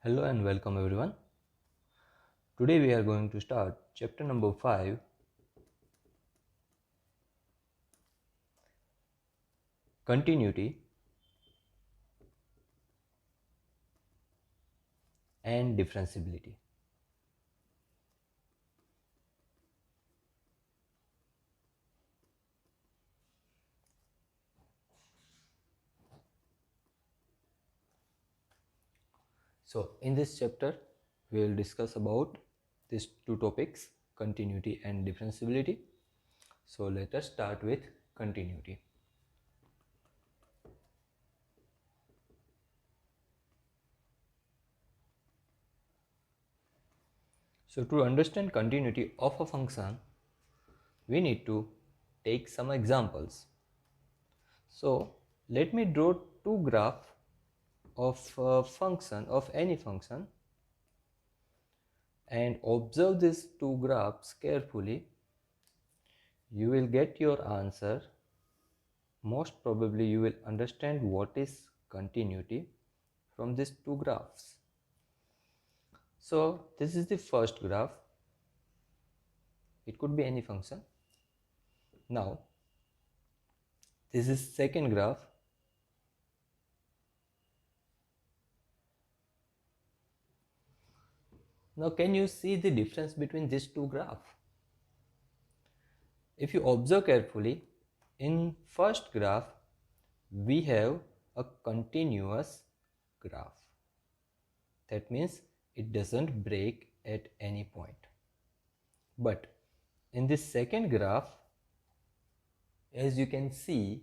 Hello and welcome everyone. Today we are going to start chapter number 5, continuity and differentiability. So in this chapter we will discuss about these two topics, continuity and differentiability. So let us start with continuity. So to understand continuity of a function, we need to take some examples. So let me draw two graphs of a function, of any function, and observe these two graphs carefully. You will get your answer. Most probably you will understand what is continuity from these two graphs. So this is the first graph. It could be any function. Now this is second graph. Now can you see the difference between these two graphs? If you observe carefully, in first graph we have a continuous graph. That means it doesn't break at any point. But in this second graph, as you can see,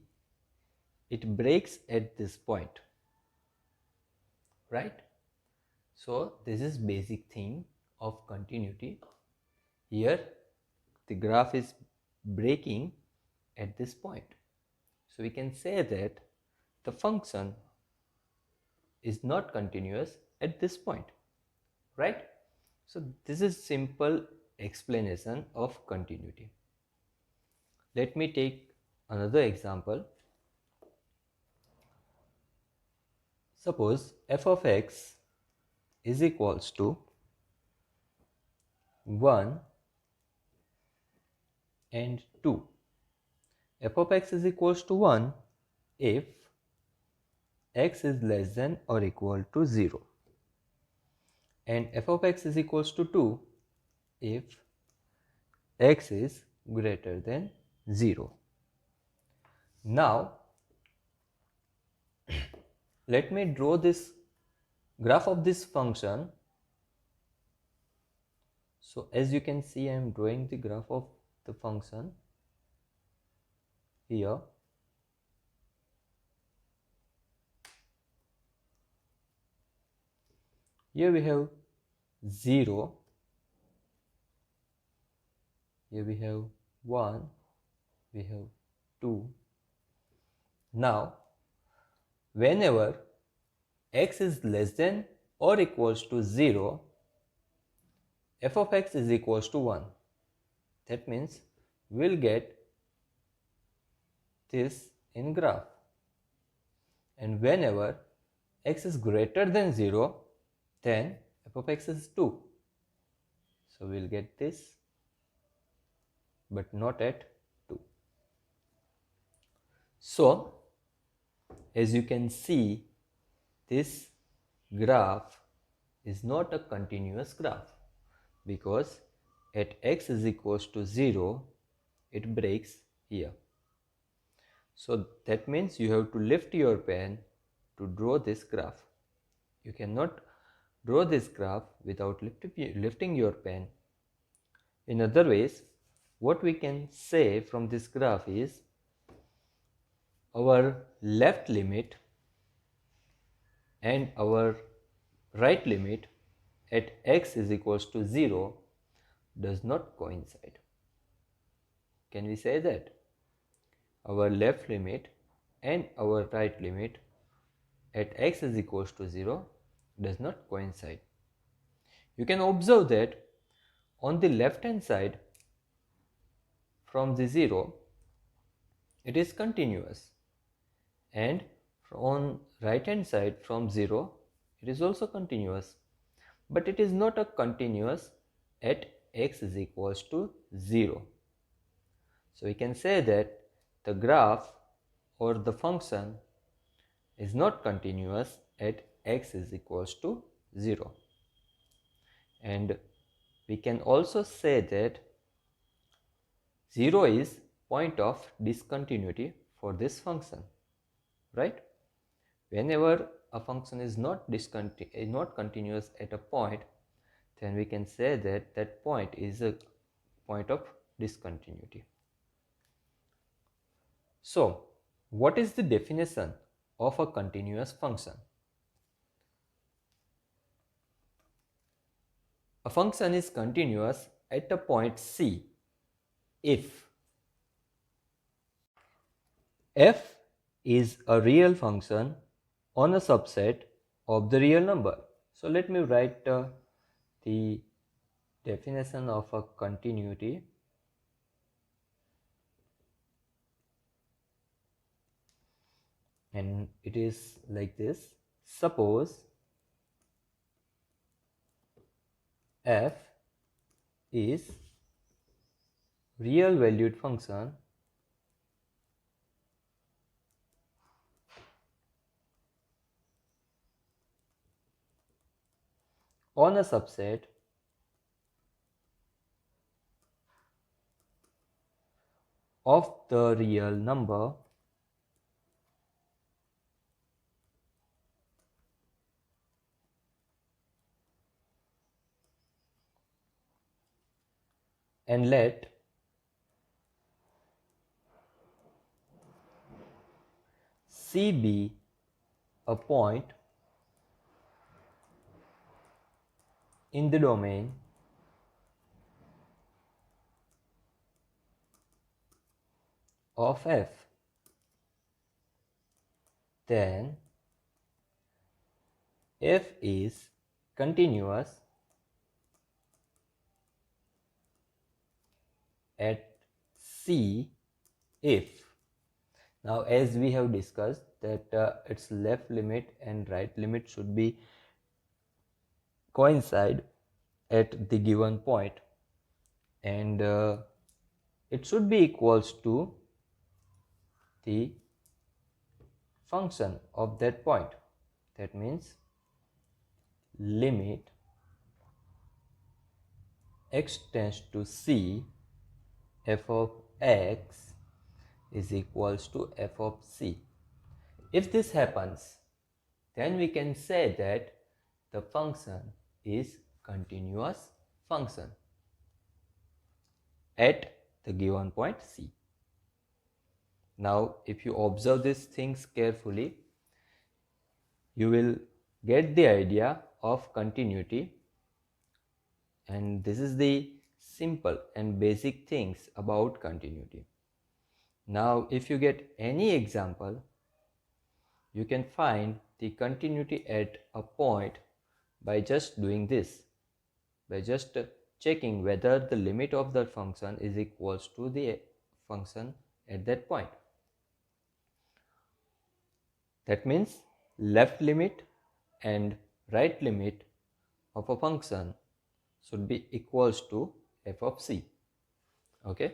it breaks at this point, right? So this is basic thing of continuity. Here the graph is breaking at this point. So we can say that the function is not continuous at this point, right? So this is simple explanation of continuity. Let me take another example. Suppose f of x is equals to 1 and 2. F of x is equals to 1 if x is less than or equal to 0, and f of x is equals to 2 if x is greater than 0. Now let me draw this graph of this function. So as you can see, I am drawing the graph of the function here. Here we have 0, here we have 1, we have 2. Now whenever x is less than or equals to 0, f of x is equals to 1. That means we'll get this in graph. And whenever x is greater than 0, then f of x is 2. So we'll get this, but not at 2. So as you can see, this graph is not a continuous graph, because at x is equals to 0, it breaks here. So that means you have to lift your pen to draw this graph. You cannot draw this graph without lifting your pen. In other ways, what we can say from this graph is our left limit and our right limit at x is equals to 0 does not coincide. Can we say that? Our left limit and our right limit at x is equals to 0 does not coincide. You can observe that on the left hand side from the 0 it is continuous, and on right hand side from 0 it is also continuous. but it is not a continuous at x is equals to 0. So we can say that the graph or the function is not continuous at x is equals to 0. And we can also say that 0 is point of discontinuity for this function, right? Whenever a function is not continuous at a point, then we can say that that point is a point of discontinuity. So, what is the definition of a continuous function? A function is continuous at a point C if f is a real function on a subset of the real number. So let me write the definition of a continuity. And it is like this. Suppose f is real valued function on a subset of the real number and let C be a point in the domain of f, then f is continuous at C if, now as we have discussed that its left limit and right limit should be coincide at the given point, and it should be equals to the function of that point. That means limit x tends to C f of x is equals to f of c. If this happens, then we can say that the function is continuous function at the given point C. Now, if you observe these things carefully, you will get the idea of continuity, and this is the simple and basic things about continuity. Now, if you get any example, you can find the continuity at a point by just doing this, by just checking whether the limit of the function is equals to the function at that point. That means left limit and right limit of a function should be equals to f of c. Okay.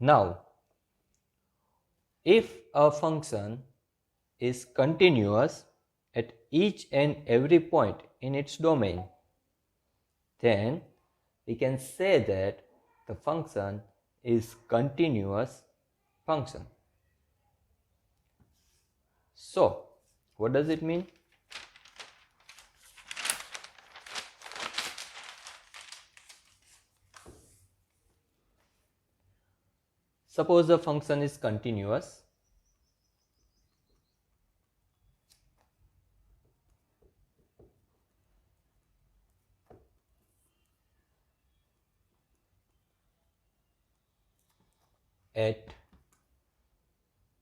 Now, if a function is continuous at each and every point in its domain, then we can say that the function is continuous function. So, what does it mean? Suppose the function is continuous at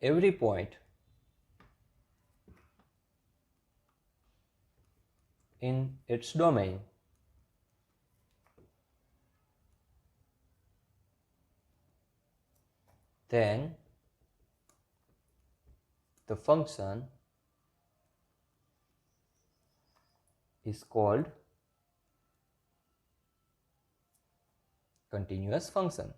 every point in its domain, then the function is called continuous function.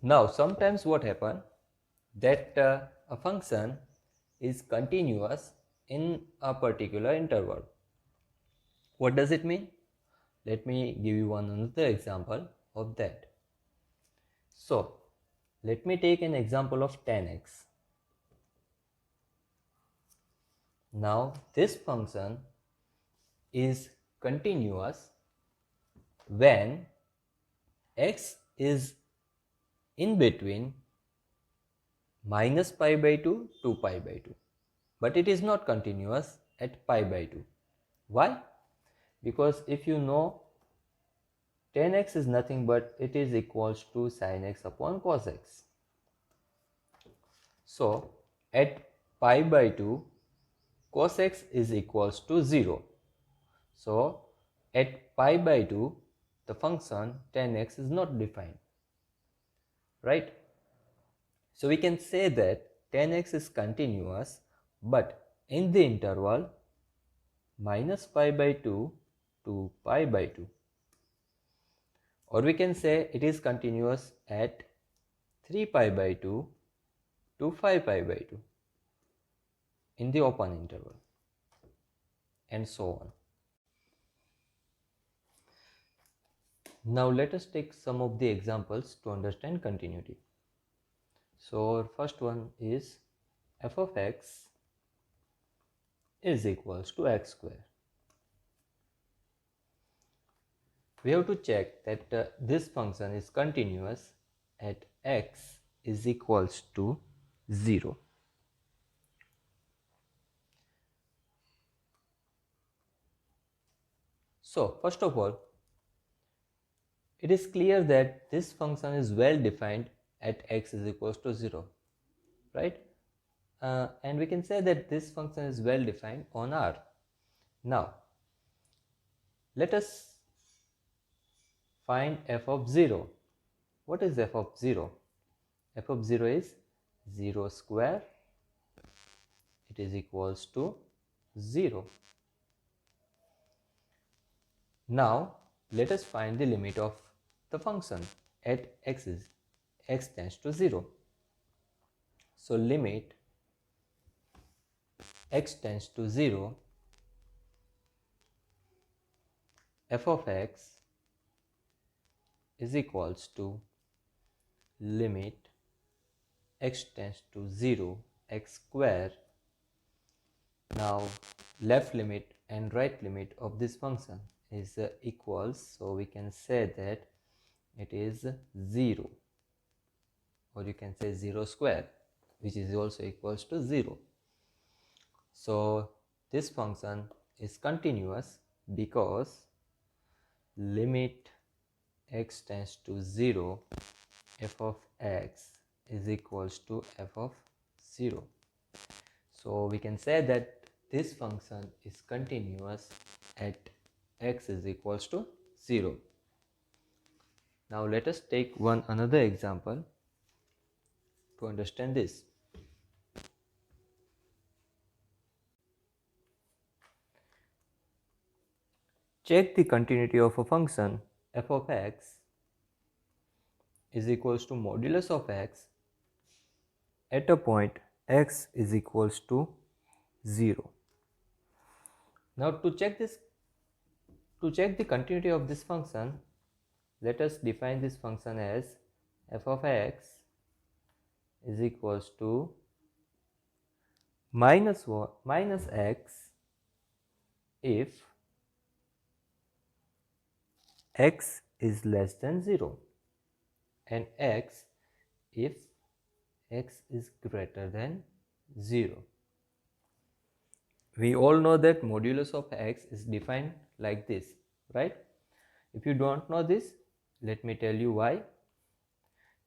Now sometimes what happens that a function is continuous in a particular interval. What does it mean? Let me give you another example of that. So let me take an example of 10x. Now this function is continuous when x is in between minus pi by 2 to pi by 2, but it is not continuous at pi by 2. Why? Because if you know 10x is nothing but it is equals to sin x upon cos x. So at pi by 2 cos x is equals to 0. So at pi by 2 the function 10x is not defined, right? So we can say that 10x is continuous but in the interval minus pi by 2 to pi by 2, or we can say it is continuous at 3 pi by 2 to 5 pi by 2 in the open interval, and so on. Now let us take some of the examples to understand continuity. So first one is f of x is equals to x square. We have to check that this function is continuous at x is equals to 0. So first of all, it is clear that this function is well defined at x is equals to 0, right? And we can say that this function is well defined on R. Now let us find f of 0. What is f of 0? F of 0 is 0 square, it is equals to 0. Now let us find the limit of the function at x tends to 0. So limit x tends to 0, f of x is equals to limit x tends to 0 x square. Now left limit and right limit of this function is equals, so we can say that it is 0, or you can say 0 square, which is also equals to 0. So this function is continuous because limit x tends to 0 f of x is equals to f of 0. So we can say that this function is continuous at x is equals to 0. Now let us take another example to understand this. Check the continuity of a function f of x is equals to modulus of x at a point x is equals to 0. Now to check the continuity of this function, let us define this function as f of x is equals to minus x if x is less than 0 and x if x is greater than 0. We all know that modulus of x is defined like this, right? If you don't know this, let me tell you why.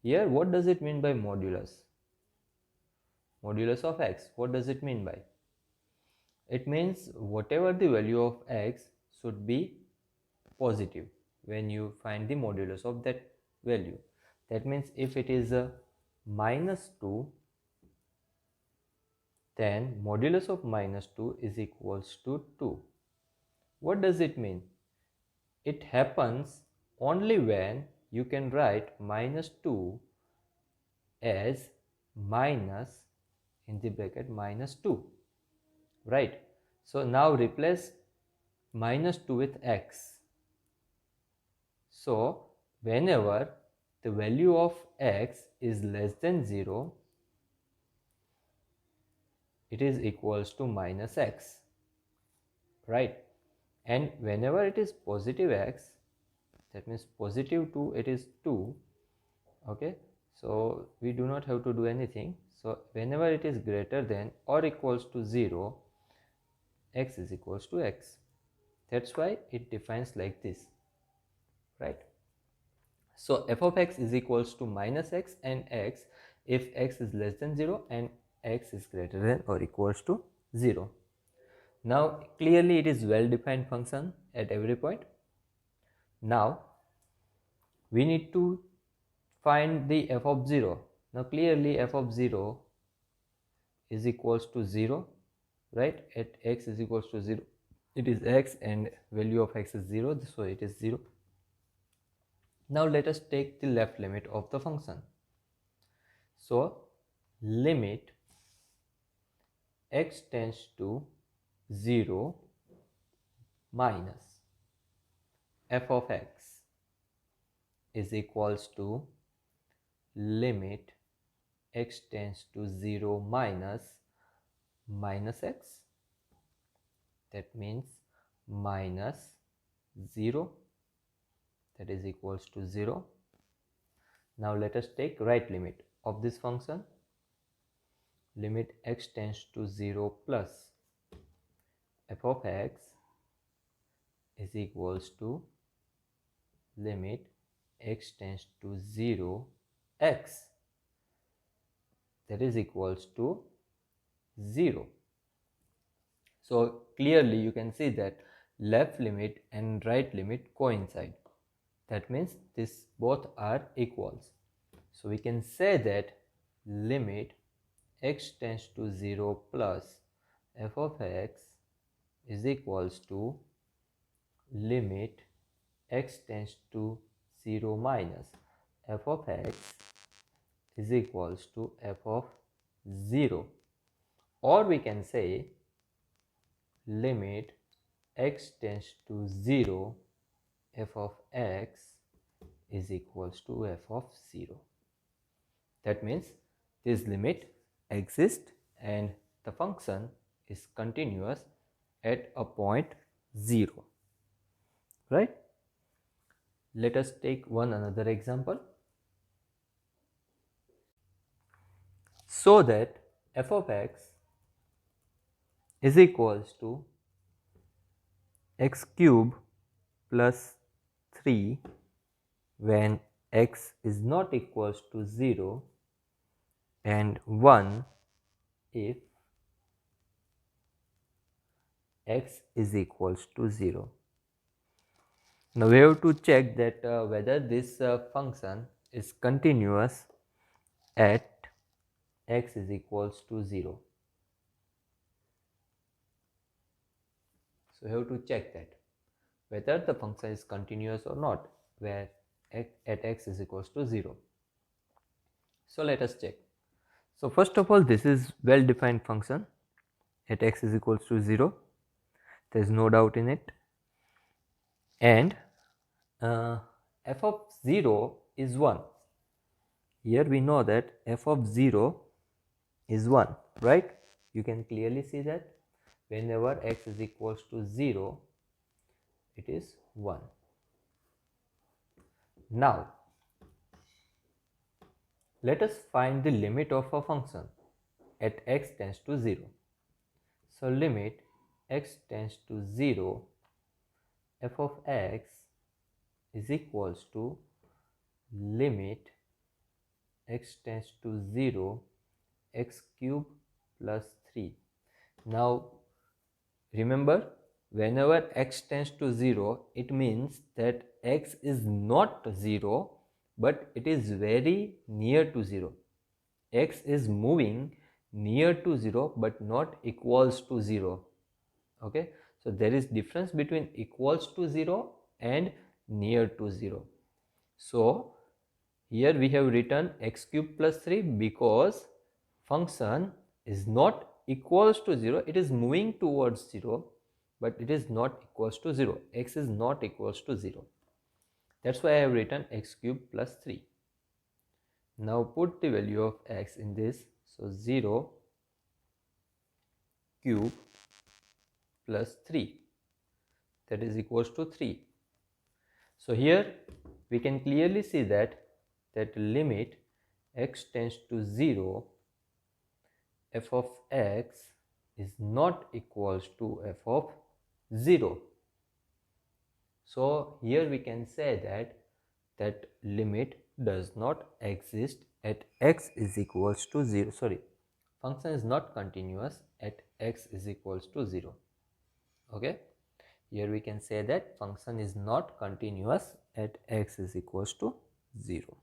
Here, what does it mean by modulus? Modulus of x, what does it mean by? It means whatever the value of x should be positive when you find the modulus of that value. That means if it is minus 2, then modulus of minus 2 is equals to 2. What does it mean? It happens only when you can write minus 2 as minus in the bracket minus 2, right? So now replace minus 2 with x. So whenever the value of x is less than 0, it is equals to minus x, right? And whenever it is positive x, that means positive 2, it is 2, okay? So we do not have to do anything. So whenever it is greater than or equals to 0, x is equals to x. That's why it defines like this, right? So f of x is equals to minus x and x if x is less than 0 and x is greater than or equals to 0. Now clearly it is well defined function at every point. Now we need to find the f of 0. Now clearly f of 0 is equals to 0, right? At x is equals to 0, it is x and value of x is 0, so it is 0. Now let us take the left limit of the function. So limit x tends to 0 minus f of x is equals to limit x tends to 0 minus x. That means minus 0, that is equals to 0. Now let us take right limit of this function. Limit x tends to 0 plus f of x is equals to limit x tends to 0 x, that is equals to 0. So clearly you can see that left limit and right limit coincide. That means this both are equals. So we can say that limit x tends to 0 plus f of x is equals to limit x tends to 0 minus f of x is equals to f of 0, or we can say limit x tends to 0 f of x is equals to f of 0. That means this limit exists and the function is continuous at a point 0, right? Let us take one another example. So that f of x is equals to x cube plus 3 when x is not equals to 0 and 1 if x is equals to 0. Now we have to check that whether this function is continuous at x is equals to 0. So we have to check that whether the function is continuous or not where at x is equals to 0. So let us check. So first of all, this is well defined function at x is equals to 0. There is no doubt in it. And f of 0 is 1. Here we know that f of 0 is 1, right? You can clearly see that whenever x is equals to 0, it is 1. Now, let us find the limit of a function at x tends to 0. So, limit x tends to 0 f of x is equals to limit x tends to 0 x cube plus 3. Now, remember, whenever x tends to 0, it means that x is not 0 but it is very near to 0. X is moving near to 0 but not equals to 0. Okay, so there is difference between equals to 0 and near to 0. So here we have written x cube plus 3 because function is not equals to 0. It is moving towards 0, but it is not equals to 0. X is not equals to 0. That's why I have written x cube plus 3. Now put the value of x in this. So 0 cube plus 3, that is equals to 3. So here we can clearly see that limit x tends to 0, f of x is not equals to f of 0. So here we can say that limit does not exist at x is equals to 0. Sorry, function is not continuous at x is equals to 0. Okay, here we can say that function is not continuous at x is equals to 0.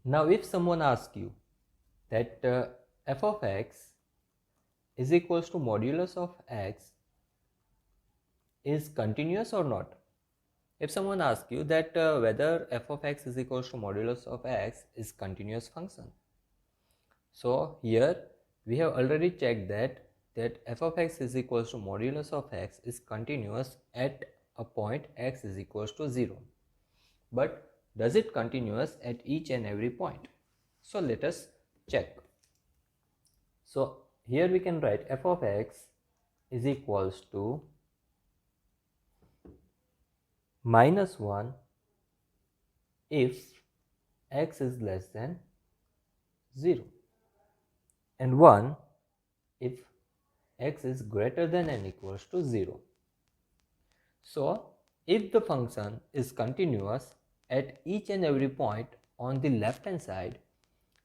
Now if someone asks you that f of x is equals to modulus of x is continuous or not. If someone asks you that whether f of x is equals to modulus of x is continuous function. So here we have already checked that f of x is equals to modulus of x is continuous at a point x is equals to 0. But does it continuous at each and every point? So let us check. So here we can write f of x is equals to minus 1 if x is less than 0 and 1 if x is greater than and equals to 0. So if the function is continuous at each and every point on the left hand side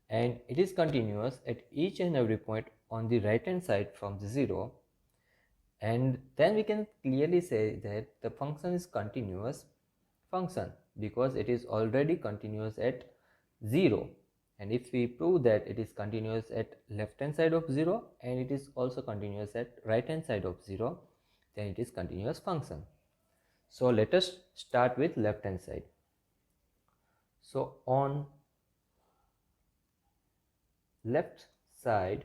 and it is continuous at each and every point on the right hand side from the 0, and then we can clearly say that the function is continuous function because it is already continuous at 0. And if we prove that it is continuous at left hand side of 0 and it is also continuous at right hand side of 0, then it is continuous function. So let us start with left hand side. So on left side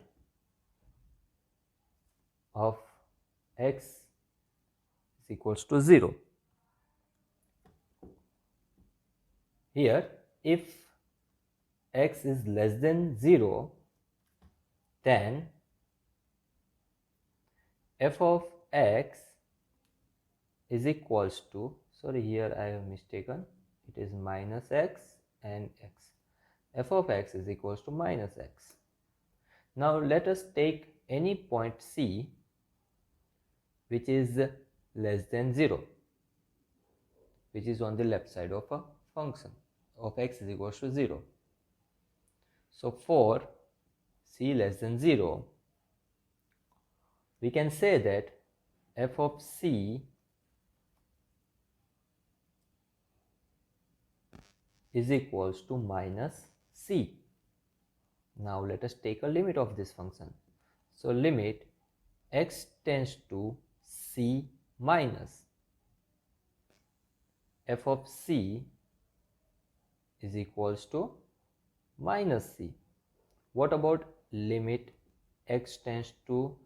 of x is equals to 0. Here if x is less than 0, then f of x is equals to, sorry here I have mistaken, it is minus x and x. F of x is equals to minus x. Now let us take any point C which is less than 0, which is on the left side of a function of x is equals to 0. So for C less than 0, we can say that f of C is equals to minus C. Now let us take a limit of this function. So limit x tends to C minus f of C is equals to minus C. What about limit x tends to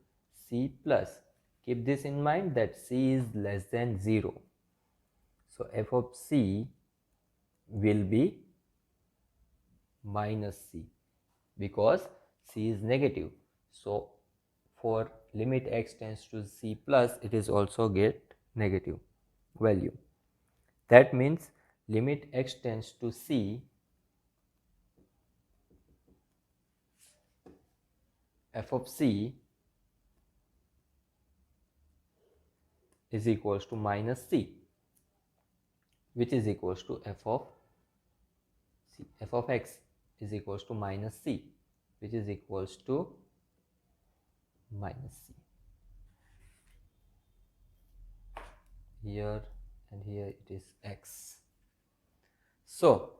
C plus? Keep this in mind that C is less than 0. So f of C will be minus C because C is negative. So for limit x tends to C plus, it is also get negative value. That means limit x tends to C, f of C is equals to minus C, which is equals to f of C. F of x is equals to minus C, which is equals to minus C. Here and here it is x. So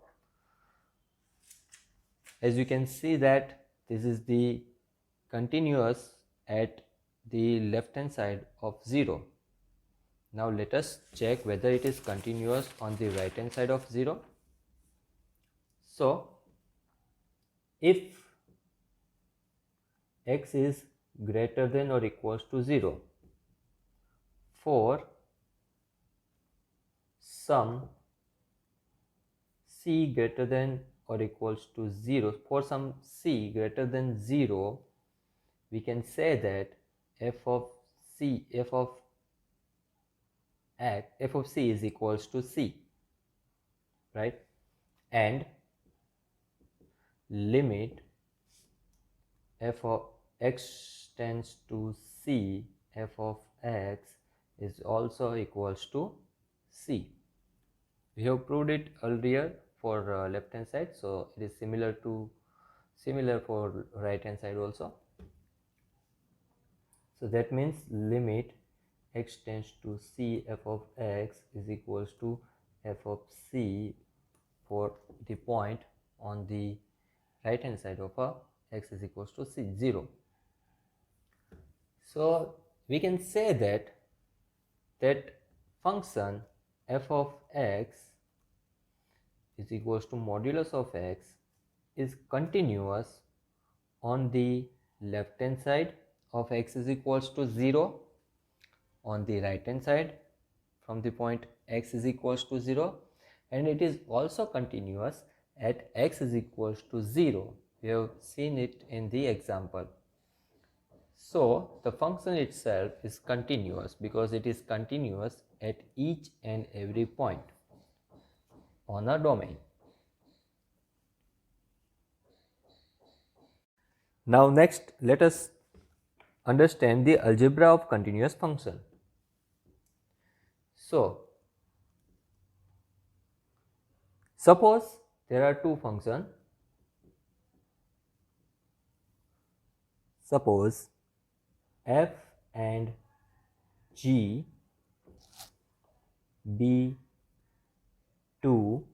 as you can see that this is the continuous at the left hand side of 0. Now let us check whether it is continuous on the right hand side of 0. So if x is greater than or equals to 0 for some c greater than or equals to 0, for some c greater than 0, we can say that f of c is equals to c, right? And limit f of x tends to c, f of x is also equals to c. We have proved it earlier for left hand side, so it is similar for right hand side also. So that means limit x tends to c, f of x is equals to f of c for the point on the right hand side of x is equals to c, 0. So we can say that function f of x is equals to modulus of x is continuous on the left hand side of x is equals to 0, on the right hand side from the point x is equals to 0, and it is also continuous at x is equals to 0. We have seen it in the example. So the function itself is continuous because it is continuous at each and every point on a domain. Now next, let us understand the algebra of continuous function. So suppose there are two functions. Suppose f and g be two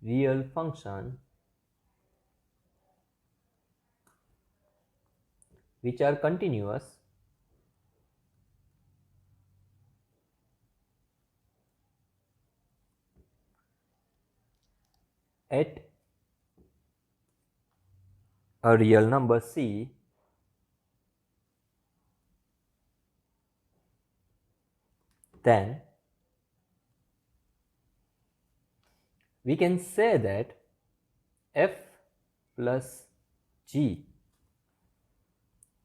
real functions which are continuous at a real number c, then we can say that f plus g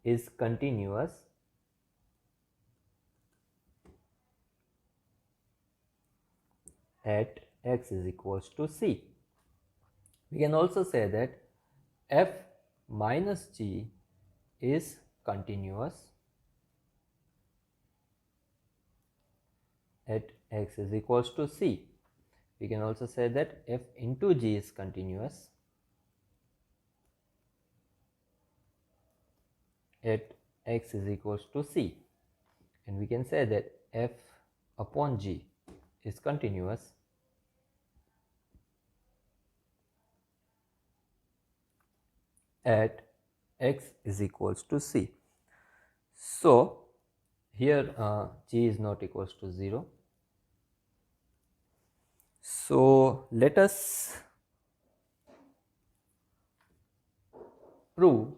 is continuous at x is equals to c. We can also say that f minus g is continuous at x is equals to c. We can also say that f into g is continuous at x is equals to c, and we can say that f upon g is continuous at x is equals to c. So here g is not equals to 0. So let us prove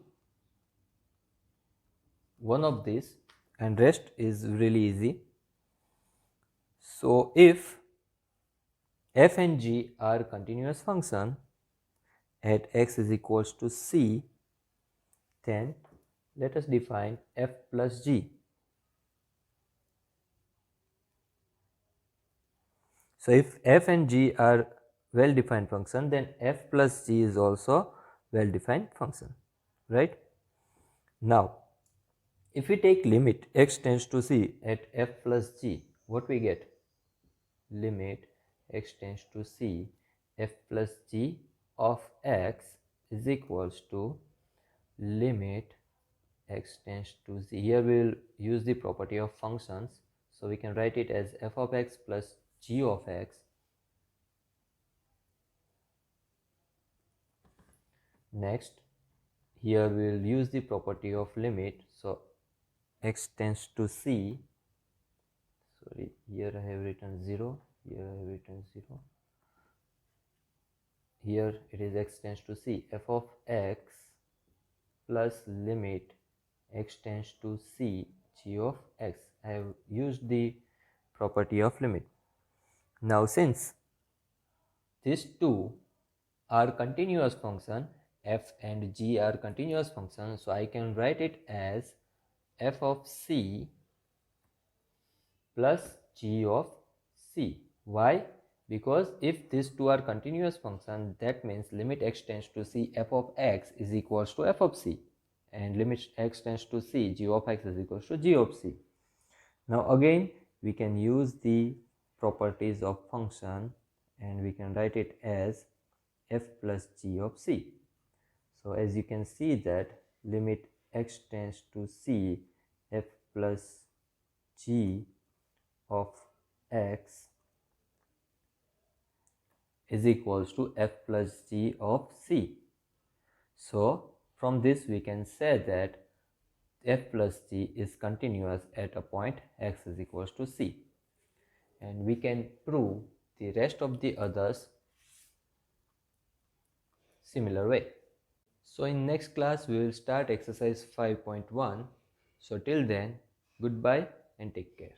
one of these, and rest is really easy. So if f and g are continuous function at x is equals to c, then let us define f plus g. So if f and g are well defined function, then f plus g is also well defined function, right? Now if we take limit x tends to c at f plus g, what we get? Limit x tends to c f plus g of x is equals to limit x tends to c. Here we will use the property of functions. So we can write it as f of x plus g of x. Next, here we will use the property of limit. So x tends to c, sorry, here I have written 0, here I have written 0. Here it is x tends to c, f of x plus limit x tends to c g of x. I have used the property of limit. Now since these two are continuous function, f and g are continuous functions, so I can write it as f of c plus g of c. Why? Because if these two are continuous functions, that means limit x tends to c f of x is equals to f of c, and limit x tends to c g of x is equals to g of c. Now again we can use the properties of function and we can write it as f plus g of c. So as you can see that limit x tends to c f plus g of x is equals to f plus g of c. So from this we can say that f plus g is continuous at a point x is equals to c, and we can prove the rest of the others similar way. So in next class we will start exercise 5.1. So till then, goodbye and take care.